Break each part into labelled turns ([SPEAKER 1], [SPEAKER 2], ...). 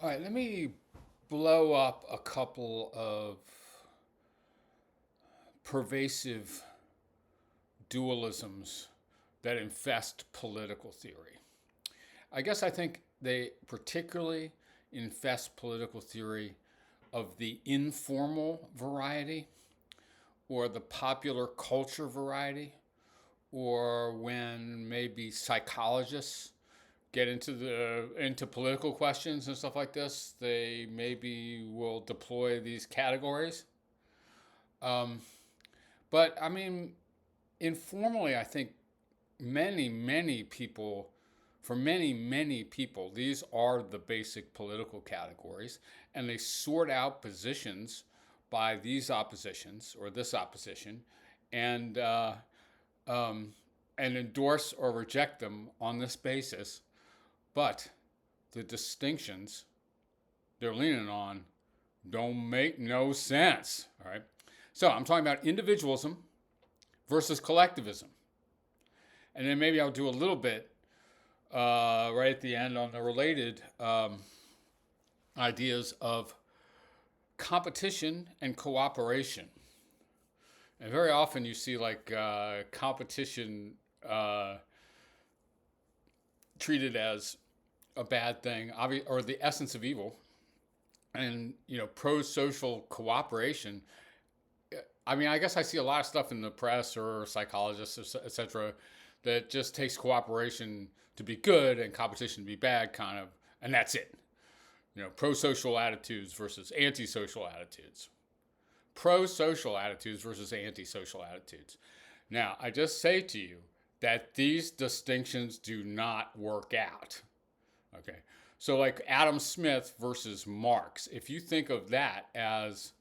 [SPEAKER 1] All right, let me blow up a couple of pervasive dualisms that infest political theory. I think they particularly infest political theory of the informal variety or the popular culture variety, or when maybe psychologists get into political questions and stuff like this, they maybe will deploy these categories. Um, but I mean, informally, I think many people, for many people, these are the basic political categories, and they sort out positions by these oppositions or this opposition, and um, and endorse or reject them on this basis. But the distinctions they're leaning on don't make no sense. All right. So I'm talking about individualism versus collectivism. And then maybe I'll do a little bit right at the end on the related ideas of competition and cooperation. And very often you see like competition uh, treated as a bad thing, or the essence of evil, and pro-social cooperation. I mean, I guess I see a lot of stuff in the press or psychologists, etc., that just takes cooperation to be good and competition to be bad, kind of, and that's it. Pro-social attitudes versus anti-social attitudes. Pro-social attitudes versus anti-social attitudes. Now, I just say to you that these distinctions do not work out. Okay. So, like Adam Smith versus Marx, if you think of that as,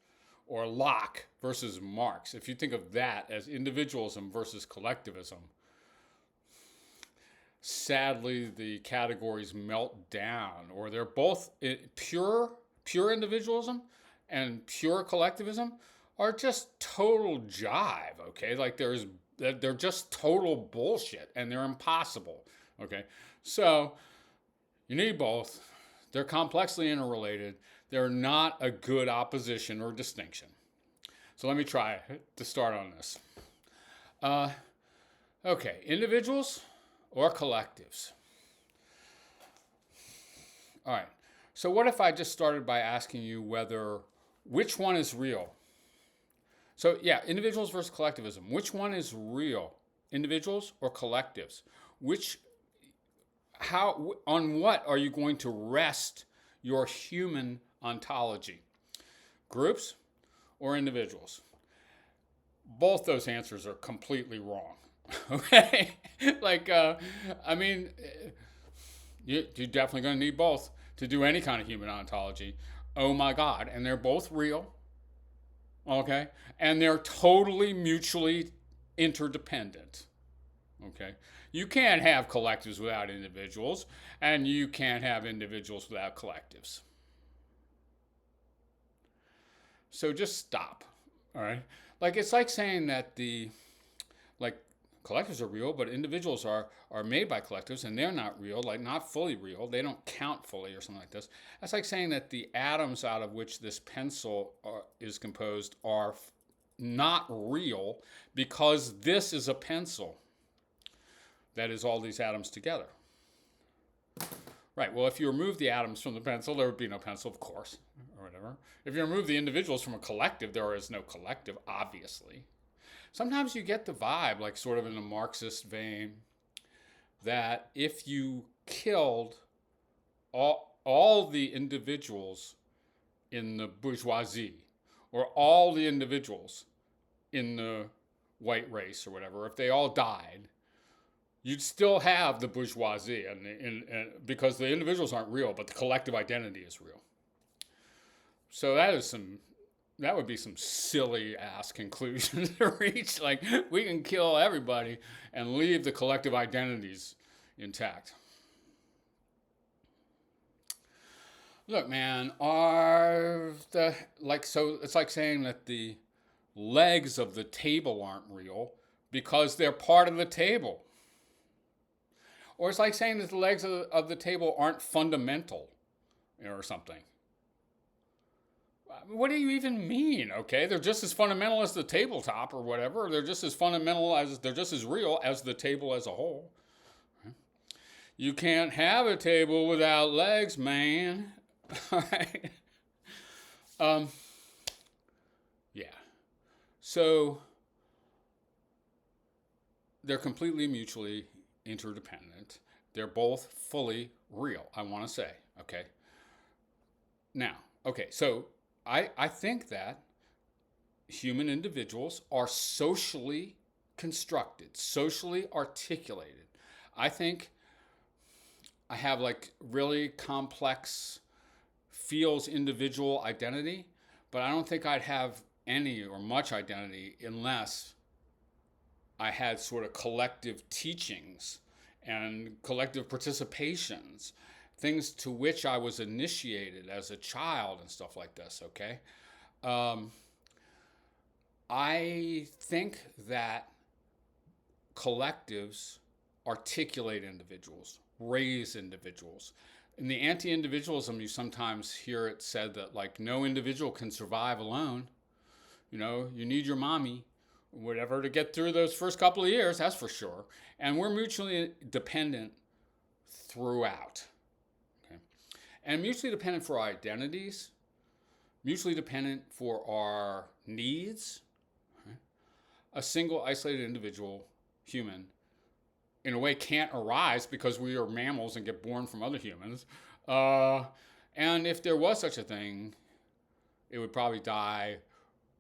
[SPEAKER 1] or Locke versus Marx, if you think of that as individualism versus collectivism, sadly the categories melt down, or they're both pure individualism and pure collectivism are just total jive. Okay, like they're just total bullshit and they're impossible. Okay, so you need both. They're complexly interrelated. They're not a good opposition or distinction. So let me try to start on this. Uh, okay, individuals or collectives? All right. So what if I just started by asking you which one is real? So yeah, individuals versus collectivism. Which one is real? Individuals or collectives? Which how on what are you going to rest your human ontology? Groups or individuals? Both those answers are completely wrong. Okay? like I mean, you're definitely going to need both to do any kind of human ontology. Oh my God. And they're both real. Okay? And they're totally mutually interdependent. Okay? You can't have collectives without individuals, and you can't have individuals without collectives. So just stop. All right? Like, it's like saying that like, collectives are real, but individuals are made by collectives and they're not real, like not fully real. They don't count fully or something like this. That's like saying that the atoms out of which this pencil is composed are not real because this is a pencil. That is all these atoms together. Right. Well, if you remove the atoms from the pencil, there would be no pencil, of course, or whatever. If you remove the individuals from a collective, there is no collective, obviously. Sometimes you get the vibe, like sort of in a Marxist vein, that if you killed all the individuals in the bourgeoisie, or all the individuals in the white race or whatever, if they all died, you'd still have the bourgeoisie, and because the individuals aren't real, but the collective identity is real. So that would be some silly ass conclusion to reach. Like, we can kill everybody and leave the collective identities intact. Look, man, so it's like saying that the legs of the table aren't real because they're part of the table. Or it's like saying that the legs of the table aren't fundamental. or something. What do you even mean? Okay, they're just as fundamental as the tabletop or whatever. They're just as real as the table as a whole. You can't have a table without legs, man. All right. Yeah. So they're completely mutually interdependent. They're both fully real, I want to say. Okay. Now, okay, so I think that human individuals are socially constructed, socially articulated. I think I have like really complex feels individual identity, but I don't think I'd have any or much identity unless I had sort of collective teachings and collective participations, things to which I was initiated as a child and stuff like this, okay? I think that collectives articulate individuals, raise individuals. In the anti-individualism, you sometimes hear it said that like no individual can survive alone. You know, you need your mommy, whatever, to get through those first couple of years, that's for sure. And we're mutually dependent throughout. Okay? And mutually dependent for our identities, mutually dependent for our needs. Okay? A single isolated individual, human, in a way can't arise because we are mammals and get born from other humans. And if there was such a thing, it would probably die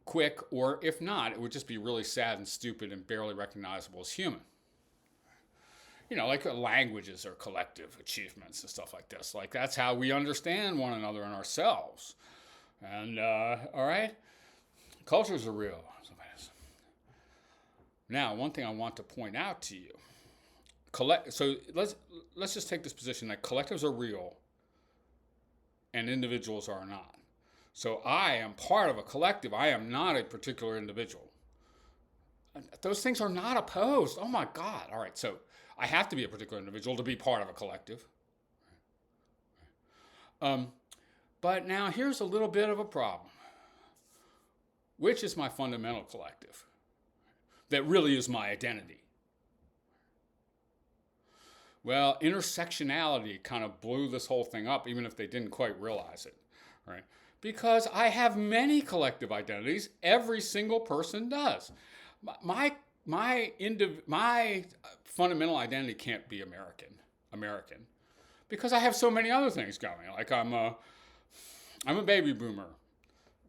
[SPEAKER 1] quick, or if not, it would just be really sad and stupid and barely recognizable as human. You know, like languages are collective achievements and stuff like this. Like that's how we understand one another and ourselves. And all right, cultures are real. Now, one thing I want to point out to you. So let's just take this position that collectives are real and individuals are not. So I am part of a collective. I am not a particular individual. Those things are not opposed. Oh my God. All right. So I have to be a particular individual to be part of a collective. But now here's a little bit of a problem. Which is my fundamental collective that really is my identity? Well, intersectionality kind of blew this whole thing up, even if they didn't quite realize it, right? Because I have many collective identities. Every single person does. My fundamental identity can't be American, because I have so many other things going. Like I'm a baby boomer,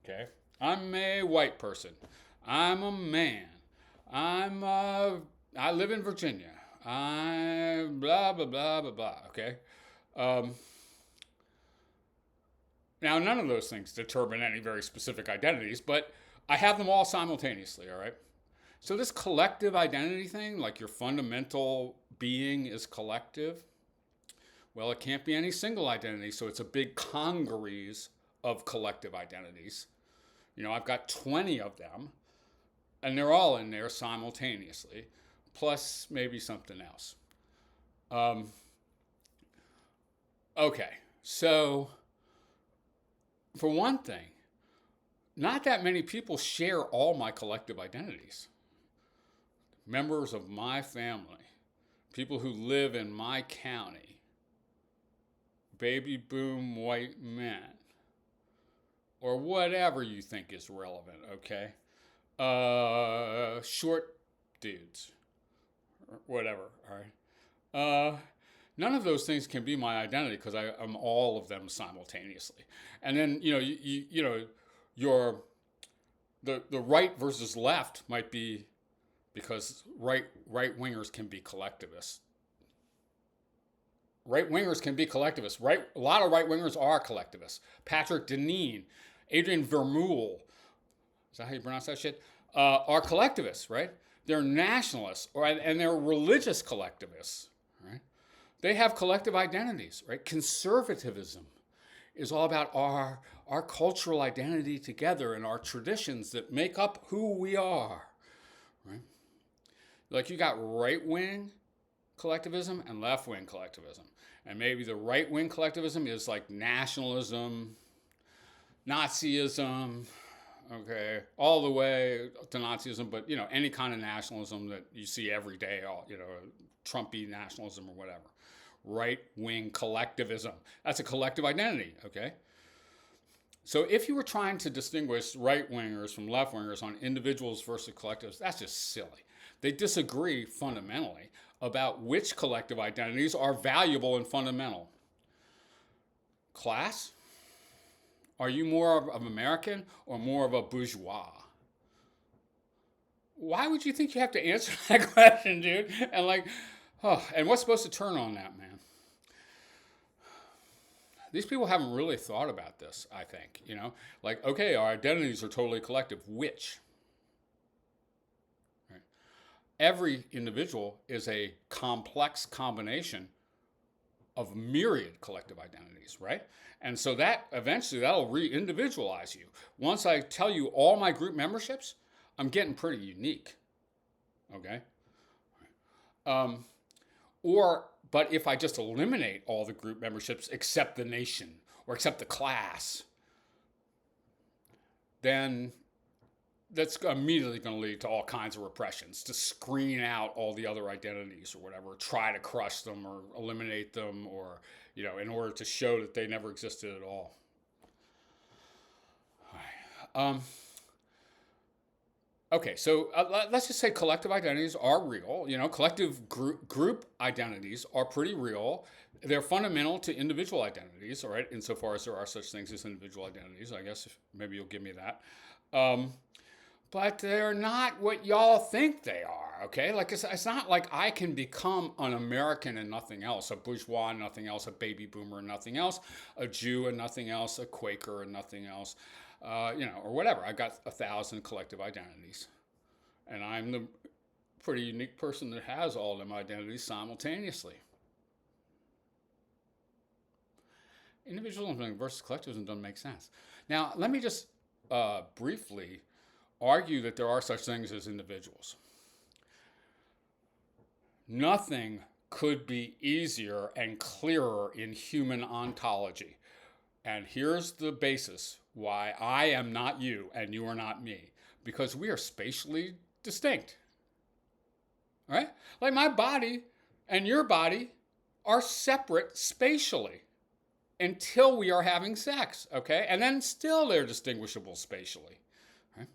[SPEAKER 1] okay? I'm a white person. I'm a man. I live in Virginia. I blah, blah, blah, blah, blah, okay? Now, none of those things determine any very specific identities, but I have them all simultaneously, all right? So this collective identity thing, like your fundamental being is collective, well, it can't be any single identity, so it's a big congeries of collective identities. You know, I've got 20 of them, and they're all in there simultaneously, plus maybe something else. Okay, so for one thing, not that many people share all my collective identities. Members of my family, people who live in my county, baby boom white men, or whatever you think is relevant, okay? Short dudes, or whatever, all right? None of those things can be my identity because I'm all of them simultaneously. And then, the right versus left might be because right wingers can be collectivists. Right wingers can be collectivists. A lot of right wingers are collectivists. Patrick Deneen, Adrian Vermeule, is that how you pronounce that shit? Are collectivists, right? They're nationalists, and they're religious collectivists, right? They have collective identities, right? Conservatism is all about our cultural identity together and our traditions that make up who we are, right? Like you got right-wing collectivism and left-wing collectivism. And maybe the right-wing collectivism is like nationalism, Nazism, okay, all the way to Nazism, but any kind of nationalism that you see every day, Trumpy nationalism or whatever. Right-wing collectivism. That's a collective identity, okay? So if you were trying to distinguish right-wingers from left-wingers on individuals versus collectives, that's just silly. They disagree fundamentally about which collective identities are valuable and fundamental. Class? Are you more of American or more of a bourgeois? Why would you think you have to answer that question, dude? And what's supposed to turn on that, man? These people haven't really thought about this, I think. Okay, our identities are totally collective. Which? Right? Every individual is a complex combination of myriad collective identities, right? And so that eventually that'll re-individualize you. Once I tell you all my group memberships, I'm getting pretty unique, okay? But if I just eliminate all the group memberships except the nation or except the class, then that's immediately going to lead to all kinds of repressions, to screen out all the other identities or whatever, try to crush them or eliminate them, or in order to show that they never existed at all. Okay, so let's just say collective identities are real. Collective group identities are pretty real. They're fundamental to individual identities, all right, insofar as there are such things as individual identities. I guess maybe you'll give me that. But they're not what y'all think they are, okay? It's not like I can become an American and nothing else, a bourgeois and nothing else, a baby boomer and nothing else, a Jew and nothing else, a Quaker and nothing else, or whatever. I've got 1,000 collective identities. And I'm the pretty unique person that has all of them identities simultaneously. Individualism versus collectivism doesn't make sense. Now, let me just briefly argue that there are such things as individuals. Nothing could be easier and clearer in human ontology. And here's the basis why I am not you and you are not me. Because we are spatially distinct. Right? Like my body and your body are separate spatially until we are having sex, okay? And then still they're distinguishable spatially. Right?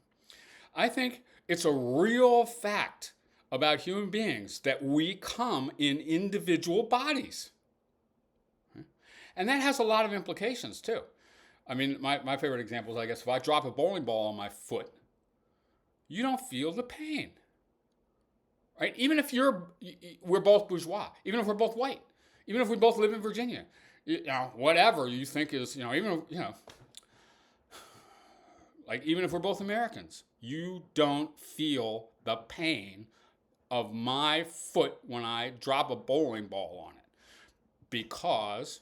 [SPEAKER 1] I think it's a real fact about human beings that we come in individual bodies. Right? And that has a lot of implications too. I mean, my favorite example is, I guess, if I drop a bowling ball on my foot, you don't feel the pain. Right? Even if we're both bourgeois, even if we're both white, even if we both live in Virginia, whatever you think is, even if we're both Americans, you don't feel the pain of my foot when I drop a bowling ball on it, because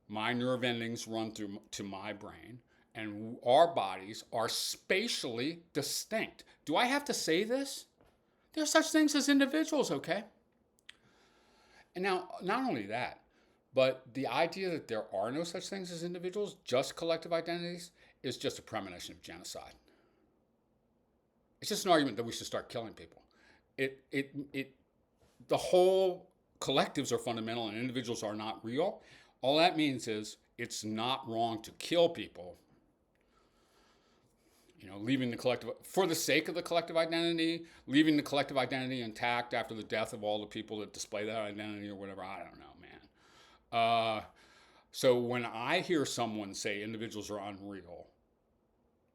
[SPEAKER 1] my nerve endings run through to my brain, and our bodies are spatially distinct. Do I have to say this? There are such things as individuals, okay? And now, not only that, but the idea that there are no such things as individuals, just collective identities, is just a premonition of genocide. It's just an argument that we should start killing people. The whole collectives are fundamental and individuals are not real. All that means is it's not wrong to kill people, leaving the collective, for the sake of the collective identity, leaving the collective identity intact after the death of all the people that display that identity or whatever. I don't know, man. So when I hear someone say individuals are unreal,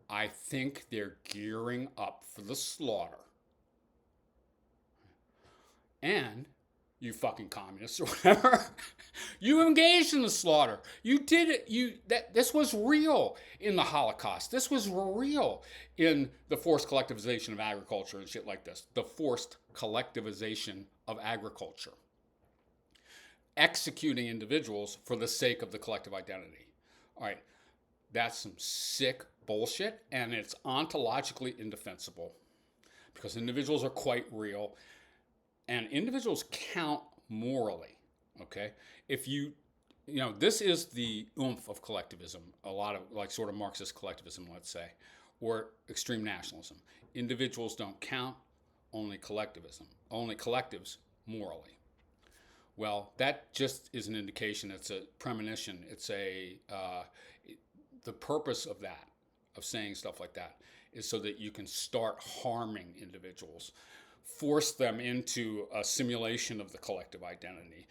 [SPEAKER 1] I think they're gearing up for the slaughter. And you fucking communists or whatever, you engaged in the slaughter. You did it. This was real in the Holocaust. This was real in the forced collectivization of agriculture and shit like this. The forced collectivization of agriculture. Executing individuals for the sake of the collective identity. All right, that's some sick bullshit, and it's ontologically indefensible because individuals are quite real. And individuals count morally, Okay, if this is the oomph of collectivism. A lot of like sort of Marxist collectivism, let's say, or extreme nationalism. Individuals don't count, only collectivism, only collectives morally. Well, that just is an indication. It's a premonition. It's the purpose of that, of saying stuff like that, is so that you can start harming individuals, force them into a simulation of the collective identity,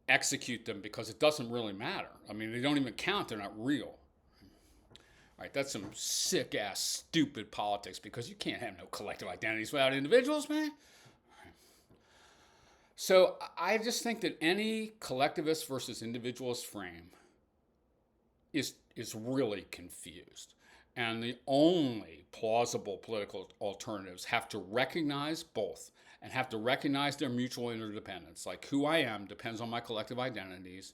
[SPEAKER 1] execute them because it doesn't really matter. I mean, they don't even count. They're not real. All right, that's some sick ass stupid politics because you can't have no collective identities without individuals, man. So I just think that any collectivist versus individualist frame is really confused. And the only plausible political alternatives have to recognize both and have to recognize their mutual interdependence. Like who I am depends on my collective identities.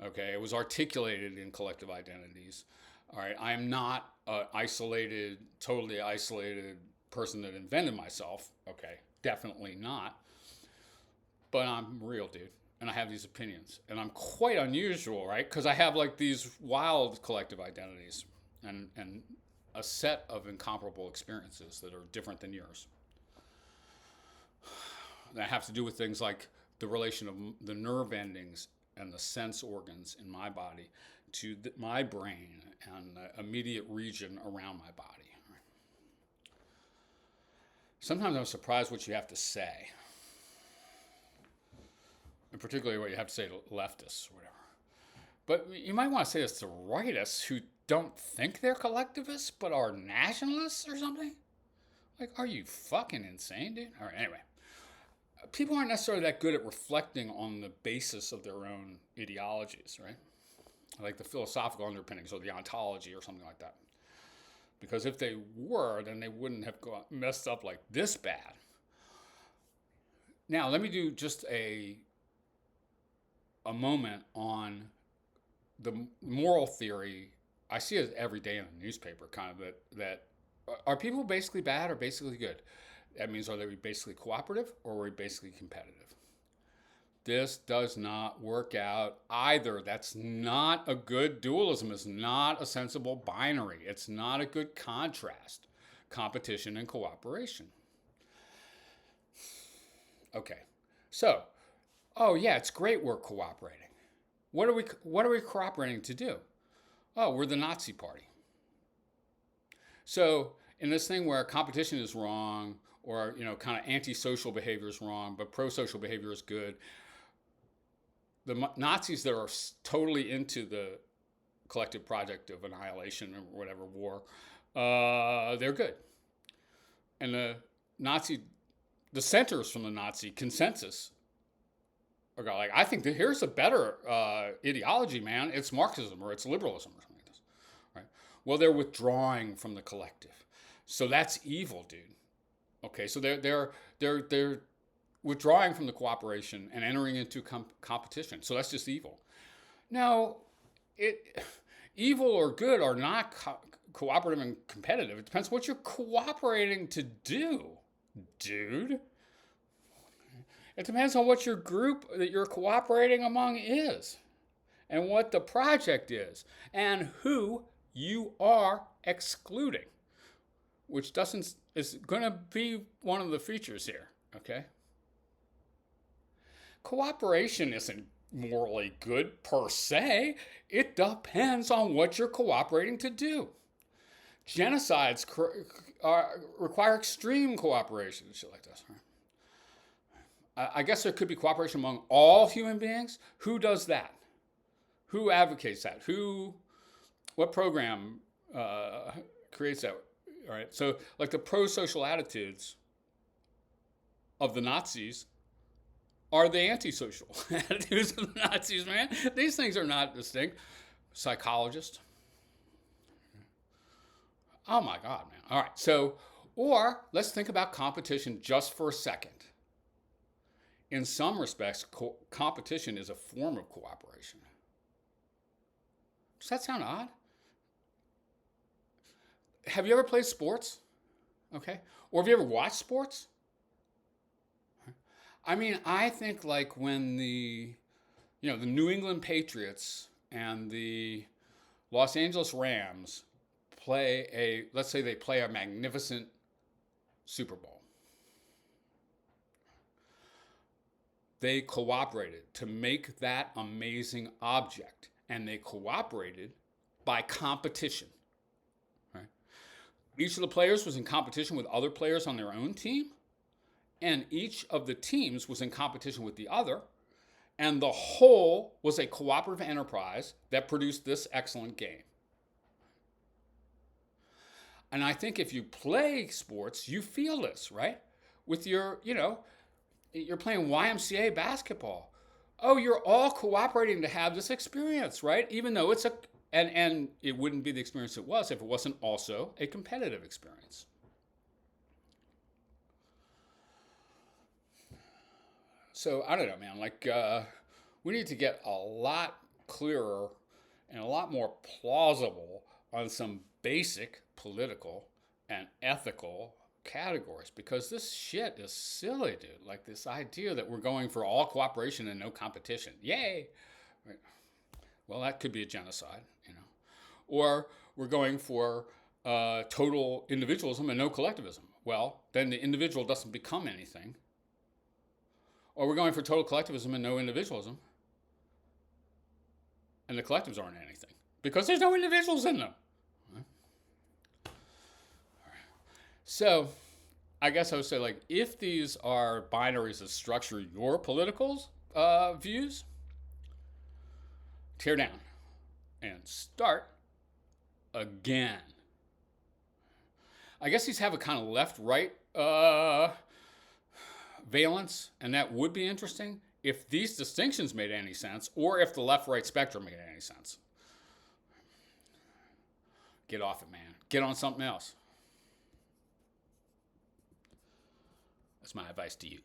[SPEAKER 1] Okay, it was articulated in collective identities. All right, I am not an totally isolated person that invented myself. Okay, definitely not. But I'm real, dude. And I have these opinions. And I'm quite unusual, right? Because I have like these wild collective identities and a set of incomparable experiences that are different than yours. That have to do with things like the relation of the nerve endings and the sense organs in my body to my brain and the immediate region around my body. Sometimes I'm surprised what you have to say. And particularly what you have to say to leftists or whatever. But you might want to say this to rightists who don't think they're collectivists but are nationalists or something. Like, are you fucking insane, dude? All right, anyway. People aren't necessarily that good at reflecting on the basis of their own ideologies, right? Like the philosophical underpinnings or the ontology or something like that. Because if they were, then they wouldn't have messed up like this bad. Now, let me do just a moment on the moral theory. I see it every day in the newspaper, kind of that are people basically bad or basically good? That means, are they basically cooperative or are we basically competitive? This does not work out either. That's not a good dualism. It's not a sensible binary. It's not a good contrast. Competition and cooperation. Okay, so, oh yeah, it's great we're cooperating. What are we cooperating to do? Oh, we're the Nazi party. So in this thing where competition is wrong, or kind of antisocial behavior is wrong, but pro-social behavior is good, the Nazis that are totally into the collective project of annihilation or whatever war, they're good. And the dissenters from the Nazi consensus are like, I think that here's a better ideology, man. It's Marxism or it's liberalism or something like this, right? Well, they're withdrawing from the collective, so that's evil, dude. Okay, so they're withdrawing from the cooperation and entering into competition. So that's just evil. Now, evil or good are not cooperative and competitive. It depends what you're cooperating to do, dude. It depends on what your group that you're cooperating among is, and what the project is, and who you are excluding, which is going to be one of the features here, okay? Cooperation isn't morally good per se. It depends on what you're cooperating to do. Genocides require extreme cooperation, shit like this, right? I guess there could be cooperation among all human beings. Who does that? Who advocates that? What program creates that? All right. So, like the pro-social attitudes of the Nazis are the antisocial attitudes of the Nazis, man. These things are not distinct. Psychologist. Oh my God, man. All right. So, or let's think about competition just for a second. In some respects, competition is a form of cooperation. Does that sound odd? Have you ever played sports? Okay. Or have you ever watched sports? I mean, I think like when the the New England Patriots and the Los Angeles Rams let's say they play a magnificent Super Bowl. They cooperated to make that amazing object, and they cooperated by competition. Right? Each of the players was in competition with other players on their own team, and each of the teams was in competition with the other, and the whole was a cooperative enterprise that produced this excellent game. And I think if you play sports, you feel this, right? With your, you're playing YMCA basketball. Oh, you're all cooperating to have this experience, right? Even though it's and it wouldn't be the experience it was if it wasn't also a competitive experience. So I don't know, man. We need to get a lot clearer and a lot more plausible on some basic political and ethical categories, because this shit is silly, dude. Like this idea that we're going for all cooperation and no competition. Yay! Well, that could be a genocide, Or we're going for total individualism and no collectivism. Well, then the individual doesn't become anything. Or we're going for total collectivism and no individualism, and the collectives aren't anything because there's no individuals in them. So I guess I would say, if these are binaries that structure your political views, tear down and start again. I guess these have a kind of left-right valence, and that would be interesting if these distinctions made any sense, or if the left-right spectrum made any sense. Get off it, man. Get on something else. That's my advice to you.